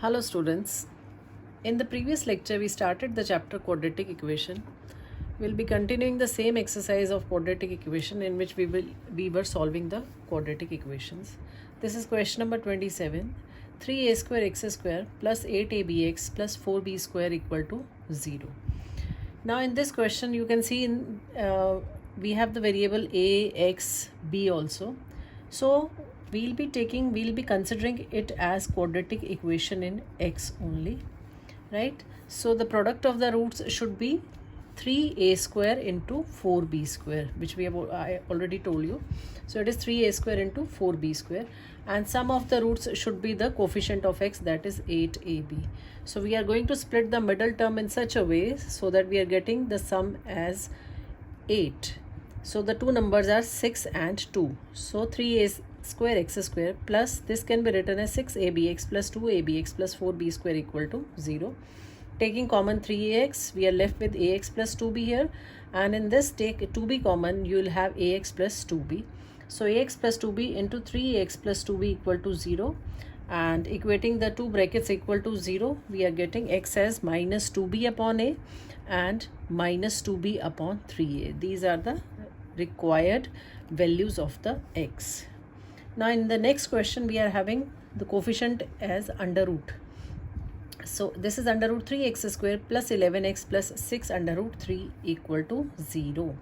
Hello students. In the previous lecture we started the chapter quadratic equation. We'll be continuing the same exercise of quadratic equation in which we were solving the quadratic equations. This is question number 27. 3a square x square plus 8abx plus 4b square equal to 0. Now in this question you can see we have the variable a, x, b also. So we'll be considering it as quadratic equation in x only, right? So the product of the roots should be 3a square into 4b square, which I already told you. So it is 3a square into 4b square, and sum of the roots should be the coefficient of x, that is 8ab. So we are going to split the middle term in such a way so that we are getting the sum as 8. So the two numbers are 6 and 2. So 3a square x square plus this can be written as 6abx plus 2abx plus 4b square equal to 0. Taking common 3ax, we are left with ax plus 2b here, and in this take 2b common, you will have ax plus 2b. So ax plus 2b into 3ax plus 2b equal to 0, and equating the two brackets equal to 0, we are getting x as minus 2b upon a and minus 2b upon 3a. These are the required values of the x. Now in the next question we are having the coefficient as under root. So this is under root 3x square plus 11x plus 6 under root 3 equal to 0.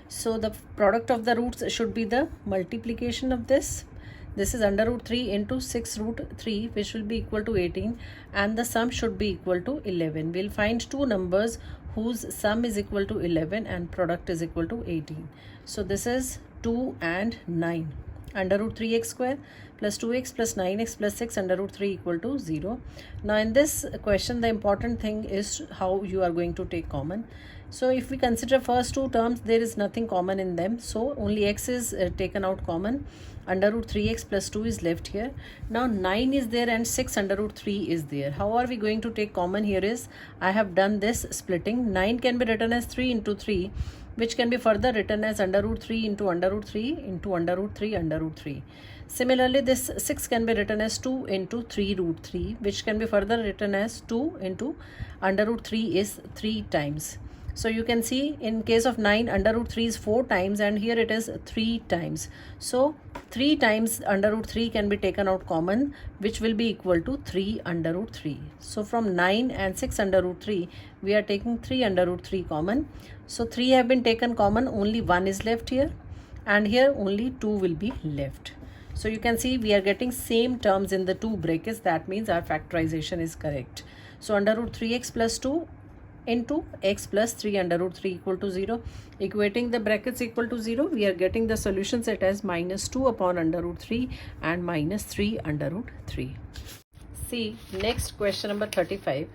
So the product of the roots should be the multiplication of this. This is under root 3 into 6 root 3, which will be equal to 18, and the sum should be equal to 11. We'll find two numbers whose sum is equal to 11 and product is equal to 18. So this is 2 and 9. Under root 3x square plus 2x plus 9x plus 6 under root 3 equal to 0. Now in this question the important thing is how you are going to take common. So if we consider first two terms, there is nothing common in them, so only x is taken out common. Under root 3x plus 2 is left here. Now 9 is there and 6 under root 3 is there. How are we going to take common here is, I have done this splitting. 9 can be written as 3 into 3, which can be further written as under root 3 into under root 3 into under root 3 under root 3. Similarly, this 6 can be written as 2 into 3 root 3, which can be further written as 2 into under root 3 is 3 times. So you can see in case of 9, under root 3 is 4 times, and here it is 3 times. So 3 times under root 3 can be taken out common, which will be equal to 3 under root 3. So from 9 and 6 under root 3, we are taking 3 under root 3 common. So 3 have been taken common, only 1 is left here, and here only 2 will be left. So you can see we are getting same terms in the two brackets. That means our factorization is correct. So under root 3x plus 2 into x plus 3 under root 3 equal to 0. Equating the brackets equal to 0, we are getting the solution set as minus 2 upon under root 3 and minus 3 under root 3. See next question number 35.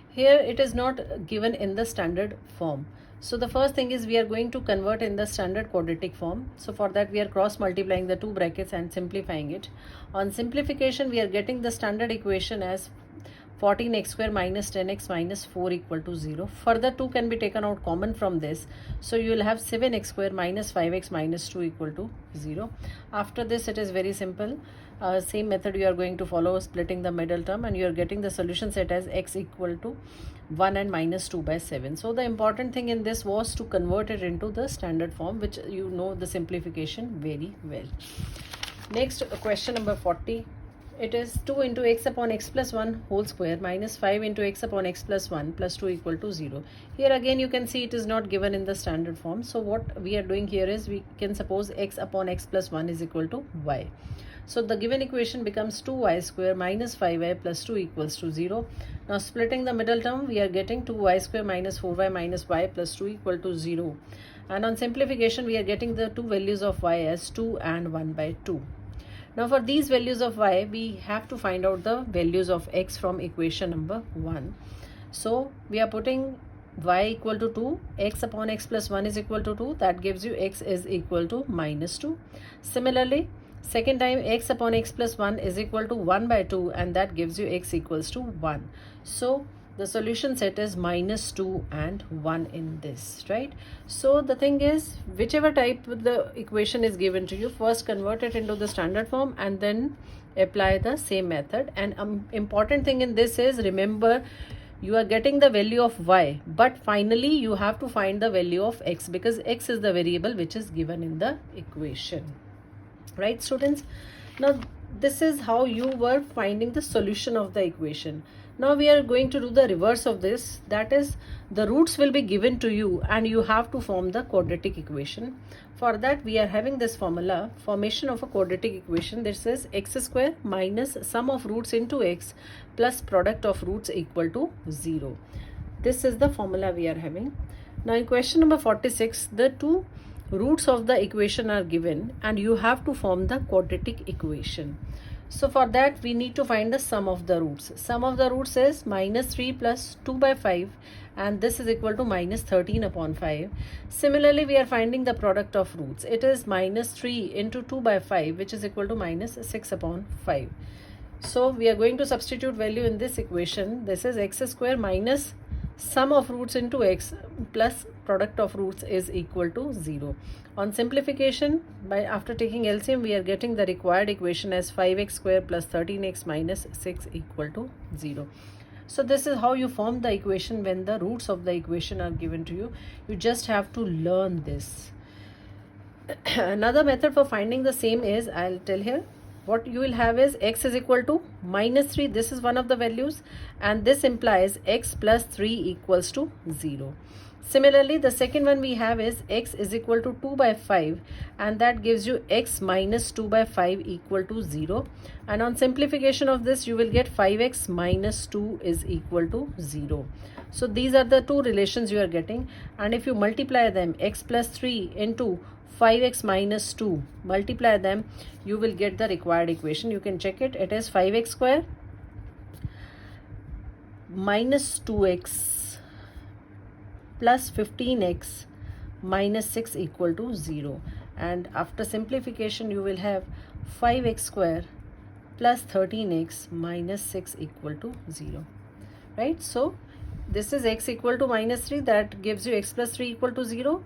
Here it is not given in the standard form. So the first thing is we are going to convert in the standard quadratic form. So for that we are cross multiplying the two brackets and simplifying it. On simplification we are getting the standard equation as 14x square minus 10x minus 4 equal to 0. Further 2 can be taken out common from this. So you will have 7x square minus 5x minus 2 equal to 0. After this it is very simple. Same method you are going to follow, splitting the middle term, and you are getting the solution set as x equal to 1 and minus 2 by 7. So the important thing in this was to convert it into the standard form, which you know the simplification very well. Next question number 40. It is 2 into x upon x plus 1 whole square minus 5 into x upon x plus 1 plus 2 equal to 0. Here again you can see it is not given in the standard form. So what we are doing here is we can suppose x upon x plus 1 is equal to y. So the given equation becomes 2y square minus 5y plus 2 equals to 0. Now splitting the middle term, we are getting 2y square minus 4y minus y plus 2 equal to 0. And on simplification we are getting the two values of y as 2 and 1 by 2. Now for these values of y, we have to find out the values of x from equation number 1. So we are putting y equal to 2, x upon x plus 1 is equal to 2, that gives you x is equal to minus 2. Similarly, second time x upon x plus 1 is equal to 1 by 2, and that gives you x equals to 1. So the solution set is minus 2 and 1 in this, right? So the thing is, whichever type the equation is given to you, first convert it into the standard form and then apply the same method. And important thing in this is, remember, you are getting the value of y, but finally you have to find the value of x, because x is the variable which is given in the equation. Right, students? Now this is how you were finding the solution of the equation. Now we are going to do the reverse of this, that is, the roots will be given to you and you have to form the quadratic equation. For that we are having this formula, formation of a quadratic equation. This is x square minus sum of roots into x plus product of roots equal to 0. This is the formula we are having. Now in question number 46, the two roots of the equation are given and you have to form the quadratic equation. So for that we need to find the sum of the roots. Sum of the roots is minus 3 plus 2 by 5, and this is equal to minus 13 upon 5. Similarly we are finding the product of roots. It is minus 3 into 2 by 5, which is equal to minus 6 upon 5. So we are going to substitute value in this equation. This is x square minus sum of roots into x plus product of roots is equal to 0. On simplification, by after taking LCM, we are getting the required equation as 5x square plus 13x minus 6 equal to 0. So this is how you form the equation when the roots of the equation are given to you. You just have to learn this. Another method for finding the same is, I'll tell here. What you will have is x is equal to minus 3. This is one of the values, and this implies x plus 3 equals to 0. Similarly, the second one we have is x is equal to 2 by 5, and that gives you x minus 2 by 5 equal to 0. And on simplification of this, you will get 5x minus 2 is equal to 0. So these are the two relations you are getting, and if you multiply them, x plus 3 into 5x minus 2, multiply them, you will get the required equation. You can check it. It is 5x square minus 2x plus 15x minus 6 equal to 0. And after simplification, you will have 5x square plus 13x minus 6 equal to 0. Right? So this is x equal to minus 3. That gives you x plus 3 equal to 0.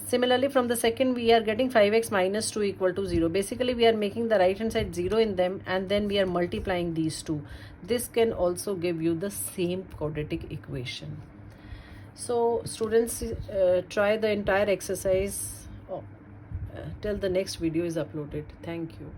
Similarly, from the second we are getting 5x minus 2 equal to 0. Basically, we are making the right hand side 0 in them, and then we are multiplying these two. This can also give you the same quadratic equation. So students, try the entire exercise till the next video is uploaded. Thank you.